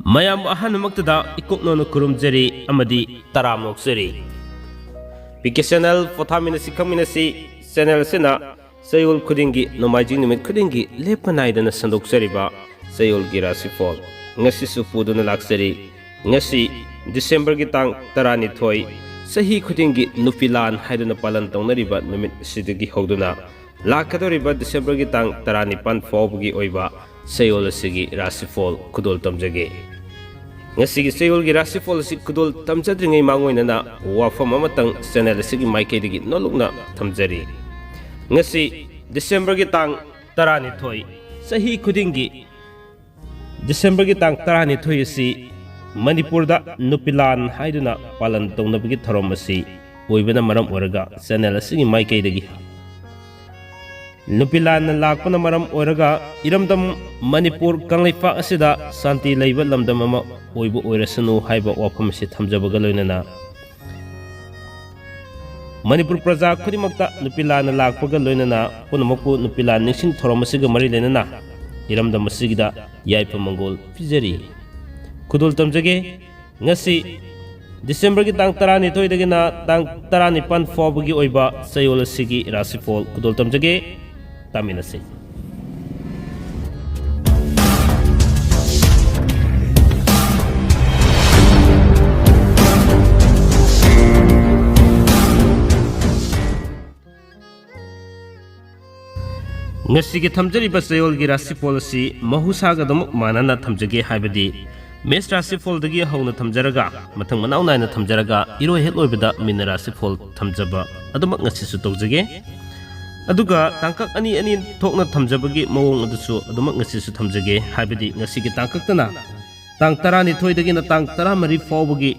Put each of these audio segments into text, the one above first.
mayam ahanmaktada ikokno kurumjari amadi taram noksari Pictional Pothaminasi KHANGMINASI channel sena sayol khudingi nomaiji nimit khudingi lepanaidana sandoksariba Chayolgi Rashifal ngasi supuduna laksari ngasi December gi tang 12 sahi khudingi nupilan haiduna palan tawnariba numit sidagi hoduna lakadoriba December gi tang 19 fawbugi oiba Chayol asigi Rashifal kudol tamjage ngasi Chayolgi Rashifal si kudol tamjadringai mangoinana wafam amatang channel asigi maikaidagi nolukna tamjari ngasi December gi tang 12 sahi khudingi December gi tang 12 si Manipur da nupilan haiduna palan tawnabagi tharom asi oibana maram oraga channel asigi maikaidagi nupilan lakpana maram oraga iramdam Manipur kanglaipa asida santi leiba lamdam ama oibu oirasanu haiba wafam si thamjabaga loinana Manipur praja khurimakta nupilan lakpaga loinana punamakpu nupilan ningsing tharom asiga mari lenana iramdam asigida yaipa mangol pijari kudul tamjage ngasi December gi tang 12 dagina tang 19 fawbugi oiba Chayol asigi Rashifal kudul tamjage taminasi ngasi gi thamjariba Chayolgi Rashifal asi mahusaga dam manana thamjage haibadi mes Rashifal dagi hauna thamjaraga mathang manau naina thamjaraga iro het loibada min Rashifal thamjaba adumak ngasi su tawjage aduga tangkak ani thokna thamjabagi mawong adusu adumak ngasi su thamjage haibadi ngasi gi tangkak tana tang 12 dagi na tang 13 fawbagi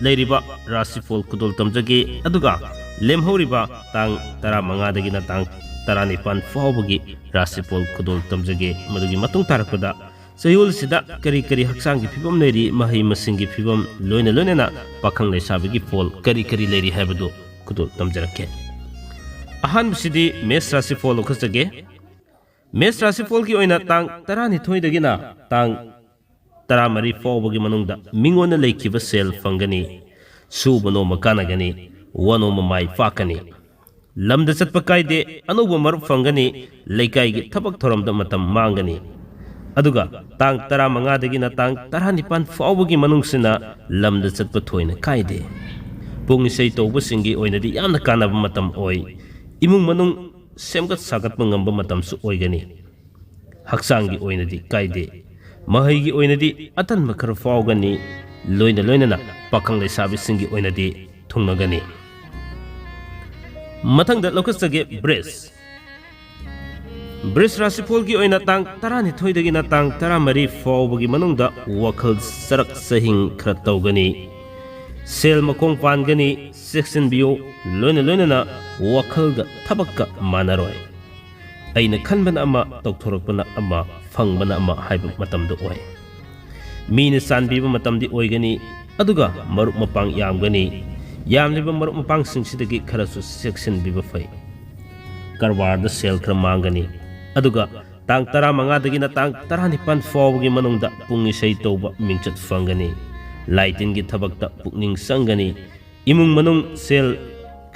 leiriba Rashifal kudol tamjage aduga lemhoriba tang 15 dagi na tang 19 fawbagi Rashifal kudol tamjage madugi matung tarakpada Chayol sida kari haksangi phibam leri mahai masingi phibam loina pakhang leisabigi pol kari leri haibadu kudol tamjarake ahan sidi mes Rashifal okhasage mes Rashifal gi oina tang 12 dagina tang 13 fawbagi manungda mingona leikiba sel fangani subano makanagani wano mamai fakani lamda chatpa kaide anuba marup fangani leikai gi thabak thoramda matam mangani aduga tang 15 dagina tang 19 fawbugi manungsina lamda chatpa thoina kaide pungisei tawbasingi oinadi yamna kanaba matam oi imung manung semgat sagat mangamba matam su oigani haksangi oinadi kaide mahaigi oinadi atan makhar fawgani loina pakhang leisabi singi oinadi thungnagani mathangda lokasage Bris Rashifal gi oina tang 12 dagina tang 13 fawbugi manungda wakhal sarak sahing khra tawgani sel makong pangani section bio loina wakhal ga thabakka manaroi aina khanbana ama tawthorakpana ama fangbana ama haiba matamda oi mina sanbiba matamdi oigani aduga marup mapang yamgani yamliba marup mapang singsidagi kharasu section biba fai karwarda sel khra mangani aduga tang 15 dagina tang 19 fawbugi manungda pungisei tawba mingchat fangani lighting gi thabakta pukning sangani imung manung sel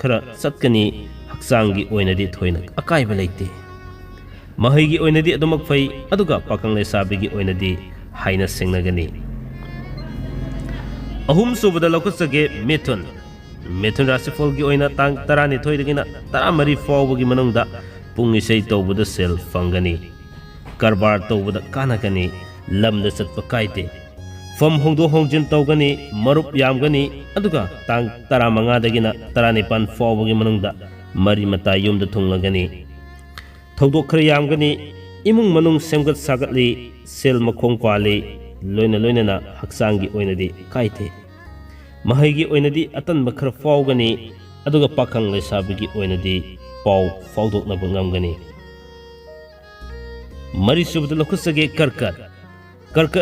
khara chatkani haksangi oinadi thoina akaiba leite mahaigi oinadi adumak fai aduga pakang lesabigi oinadi haina sengnagani ahum subada lokasage Methun Rashifal gi oina tang 12 dagina 13 fawbugi manungda pungisei tawbada sel fangani karbar tawbada kanagani lamda chatpa kaide fam hongdo hongjin tawgani marup yamgani aduga tang 15 dagina 19 fawbugi manungda mari mata yumda thunglagani thawdok khara yamgani imung manung semgat sagatli sel makhong pali loina haksangi oinadi kaite mahaigi oinadi atan makhar fawgani aduga pakhang lesabigi oinadi paw fawdoknaba ngamgani mari subda lokhasage karkat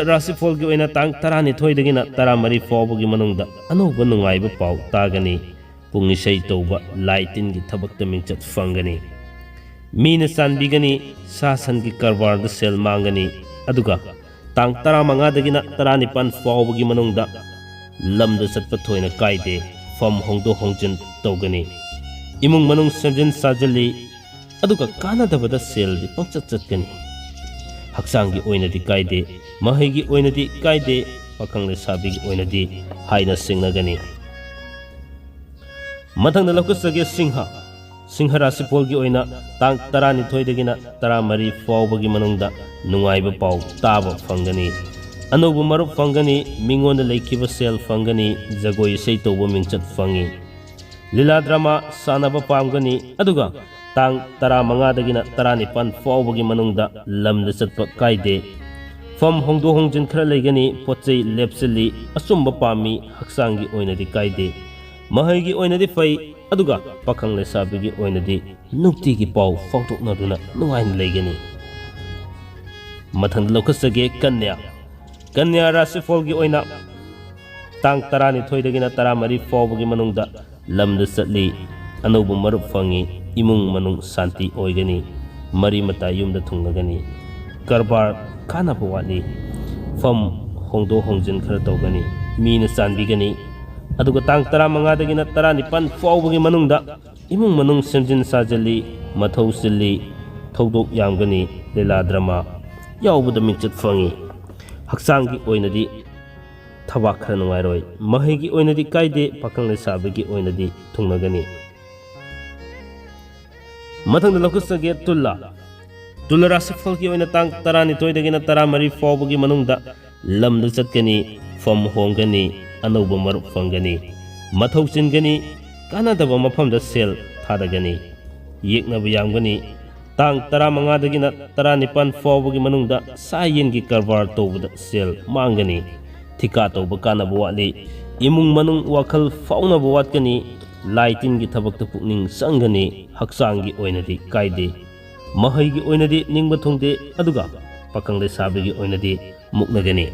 Rashifal gi oina tang 12 dagina 13 fawbugi manungda anuba nungaiba paw tagani pungisei tawba lighting gi thabakta mingchat fangani mina sanbigani sasan gi karbar da sel mangani aduga tang 15 19 fawbagi manungda lamda satpa thoina kaide fam hongdo hongjin tawgani imung manung semjin sajali aduga kanadabada sel di pangchat chatgani haksangi oinadi kaide mahigi oinadi kaide pakangle sabigi oinadi haina singnagani mathangda lokasage Singha Rashifal gi oina tang 12 dagina 13 fawbagi manungda nungaiba paw taba fangani anobu marup fangani mingonda leikiba sel fangani jagoi sei tobo mingchat fangi lila drama sanaba pamgani aduga tang 15 dagina 19 fawbagi manungda lamda chatpa kaide fam hongdo hongjin khara leigani pochei lepsili asumba pami haksangi oinadi kaide mahagi oinadi fai aduga pakang le sabigi oinadi nukti gi paw fawtok na duna nuain leigani mathang lokasage kanya Rashifal gi oina tang 12 dagina 13 fawbagi manungda lamda satli anobu marup fangi imung manung santi oigani mari mata yumda thungnagani karbar kana bawali fam hongdo hongjin khara tawgani mina sanbigani aduga tang 15 dagina 19 fawbagi manungda imung manung semjin sajali mathau silli thawdok yamgani lela drama yawbuda mingchat fangi haksangi oinadi thawak khara nungairoi mahigi oinadi kaide pakangle sabigi oinadi thungnagani mathangda lokasage tulla Rashifal gi oina tang 12 dagina 13 fawbagi manungda lamda chatkani fam hongani anoba marup fangani mathau chingani kanadaba mafamda sel thadagani yeknaba yamgani tang 15 dagina 19 fawbagi manungda sayen gi karbar tawbada sel mangani thika tawba kanaba wali imung manung wakhal faunaba watkani laitin gi thabakta pukning sangani haksangi oinadi kaide mahigi oinadi ningba thongde aduga pakangle sabigi oinadi muknagani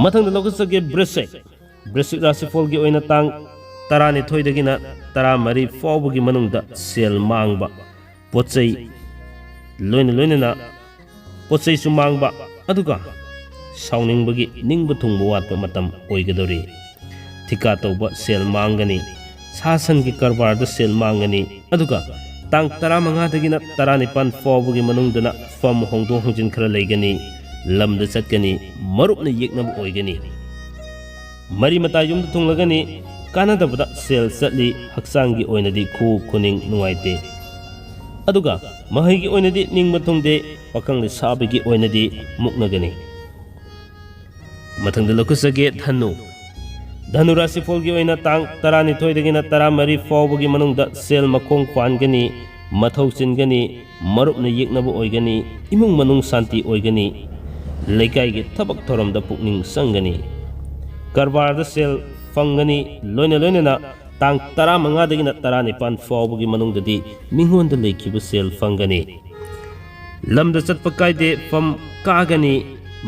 mathangda lokasage bresek Rashifal gi oina tang 12 dagina 13 fawbagi manungda sel mangba pochei loina pochei su mangba aduga sauningbagi ningba thungba watpa matam oigadori thika tawba sel mangani sasan gi karbar da sel mangani aduga tang 15 dagina 19 fawbagi manungdana fam hongdo hongjin khara leigani lamda chatkani marupna yeknaba oigani mari mata yumda thunglagani kanadabada sel chatli haksangi oinadi khu khuning nuaite aduga mahigi oinadi ningba thungde pakangli sabigi oinadi muknagani mathangda lokasage dhanu Rashifal gi oina tang 12 dagina 13 fawbagi manungda sel makong pangani mathau chingani marupna yeknaba oigani imung manung santi oigani leikai gi thabak thoramda pukning sangani karbar da sel fangani loina na tang 15 dagina 19 fawbagi manungdadi mingonda leikiba sel fangani lamda chatpa kaide fam kagani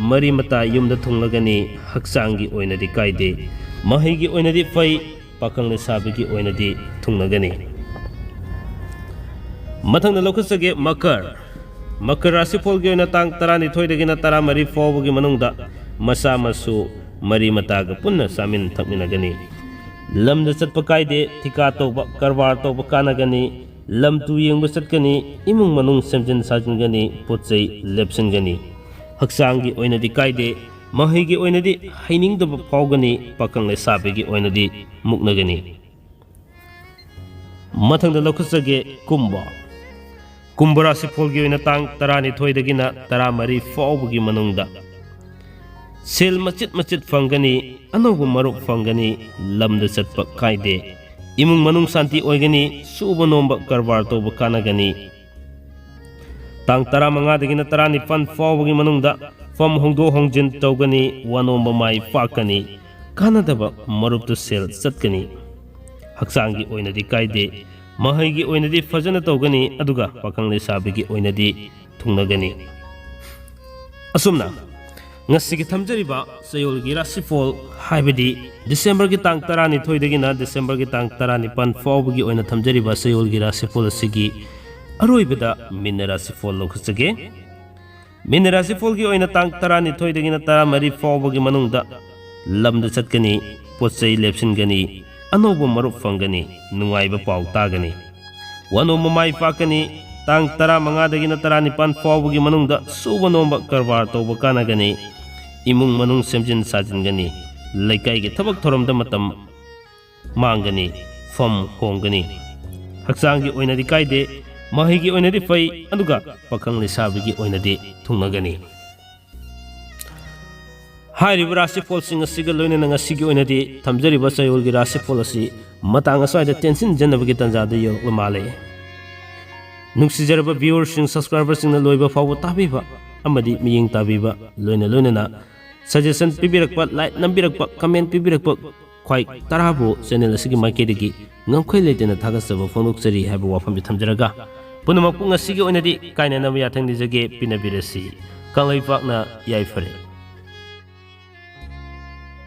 mari mata yumda thunglagani haksangi oinadi kaide mahigi oinadi fai pakangle sabigi oinadi thungnagani mathangna lokasage makar Rashifal gi oina tang 12 dagina 13 fawbagi manungda masa masu mari mataga punna samin thakminagani lamda chatpa kaide thika tawba karbar tawba kanagani lamtu yengba chatkani imung manung semjin sajingani pochei lepsingani haksangi oinadi kaide mahigi oinadi hainingdaba fawgani pakangle sabigi oinadi muknagani mathangda lokasage kumba Rashifal gi oina tang 12 dagina 13 fawbagi manungda sel machit fangani anobu marup fangani lamda chatpa kaide imung manung santi oigani suba nomba karbar toba kanagani tang 15 dagina 19 fawbagi manungda fam hongdo hongjin tawgani wanomba mai pakani kanadaba maruptu sel chatkani haksangi oinadi kaide mahigi oinadi fajana tawgani aduga pakangle sabigi oinadi thungnagani asumna ngasigi thamjariba Chayolgi Rashifal haibadi December gi tang 12 dagina December gi tang 19 fawbagi oina thamjariba Chayolgi Rashifal asigi aroibada minna Rashifal lokhachage ꯃꯤꯅ ꯔꯥꯁꯤꯐꯣꯜꯒꯤ ꯑꯣꯏꯅ ꯇꯥꯡ 12ꯗꯒꯤꯅ 13 ꯐꯥꯎꯕꯒꯤ ꯃꯅꯨꯡꯗ ꯂꯝꯗ ꯆꯠꯀꯅꯤ, ꯄꯣꯠꯆꯩ ꯂꯦꯞꯁꯤꯟꯒꯅꯤ, ꯑꯅꯧꯕ ꯃꯔꯨꯞ ꯐꯪꯒꯅꯤ, ꯅꯨꯡꯉꯥꯏꯕ ꯄꯥꯎ ꯇꯥꯒꯅꯤ꯫ ꯋꯥꯅꯣꯝꯕ ꯃꯥꯏ ꯄꯥꯛꯀꯅꯤ, ꯇꯥꯡ 15ꯗꯒꯤꯅ 19 ꯐꯥꯎꯕꯒꯤ ꯃꯅꯨꯡꯗ ꯁꯨꯕ ꯅꯣꯝꯕ ꯀꯔꯕꯥꯔ ꯇꯧꯕ ꯀꯥꯟꯅꯒꯅꯤ, ꯏꯃꯨꯡ ꯃꯅꯨꯡ ꯁꯦꯝꯖꯤꯟ ꯁꯥꯖꯤꯟꯒꯅꯤ, ꯂꯩꯀꯥꯏꯒꯤ ꯊꯕꯛ ꯊꯧꯔꯝꯗ ꯃꯇꯝ ꯃꯥꯡꯒꯅꯤ, ꯐꯝ ꯍꯣꯡꯒꯅꯤ꯫ ꯍꯛꯆꯥꯡꯒꯤ ꯑꯣꯏꯅꯗꯤ ꯀꯥꯏꯗꯦ, ꯃꯍꯩꯒꯤ ꯑꯣꯏꯅꯗꯤ ꯐꯩ, ꯑꯗꯨꯒ ꯄꯥꯈꯪ ꯂꯩꯁꯥꯕꯤꯒꯤ ꯑꯣꯏꯅꯗꯤ ꯊꯨꯡꯅꯒꯅꯤ꯫ ꯍꯥꯏꯔꯤꯕ ꯔꯥꯁꯤꯐꯣꯜꯁꯤꯡ ꯑꯁꯤꯒ ꯂꯣꯏꯅꯅ ꯉꯁꯤꯒꯤ ꯑꯣꯏꯅꯗꯤ ꯊꯝꯖꯔꯤꯕ ꯆꯌꯣꯜꯒꯤ ꯔꯥꯁꯤꯐꯣꯜ ꯑꯁꯤ ꯃꯇꯥꯡ ꯑꯁ꯭ꯋꯥꯏꯗ ꯇꯦꯟꯁꯤꯟꯖꯅꯕꯒꯤ ꯇꯥꯟꯖꯥꯗ ꯌꯧꯔꯛꯄ ꯃꯥꯜꯂꯦ꯫ ꯅꯨꯡꯁꯤꯖꯔꯕ ꯚ꯭ꯌꯨꯋꯔꯁꯤꯡ, ꯁꯕꯁꯀ꯭ꯔꯥꯏꯕꯔꯁꯤꯡꯅ ꯂꯣꯏꯕ ꯐꯥꯎꯕ ꯇꯥꯕꯤꯕ ꯑꯃꯗꯤ ꯃꯤꯠꯌꯦꯡ ꯇꯥꯕꯤꯕ, ꯂꯣꯏꯅꯅ ꯁꯖꯦꯁꯟ ꯄꯤꯕꯤꯔꯛꯄ, ꯂꯥꯏꯛ ꯅꯝꯕꯤꯔꯛꯄ, ꯀꯃꯦꯟ ꯄꯤꯕꯤꯔꯛꯄ ꯈ꯭ꯋꯥꯏ ꯇꯔꯥꯕꯨ ꯆꯦꯅꯦꯜ ꯑꯁꯤꯒꯤ ꯃꯥꯏꯀꯩꯗꯒꯤ ꯉꯝꯈꯩ ꯂꯩꯇꯅ ꯊꯥꯒꯠꯆꯕ ꯐꯣꯡꯗꯣꯛꯆꯔꯤ ꯍꯥꯏꯕ ꯋꯥꯐꯝꯁꯤ ꯊꯝꯖꯔꯒ ꯄꯨꯝꯅꯃꯛꯄꯨ ꯉꯁꯤꯒꯤ ꯑꯣꯏꯅꯗꯤ ꯀꯥꯏꯅꯅꯕ ꯌꯥꯊꯪ ꯅꯤꯖꯒꯦ, ꯄꯤꯅꯕꯤꯔꯁꯤ꯫ ꯀꯪꯂꯩꯄꯥꯛꯅ ꯌꯥꯏꯐꯔꯦ꯫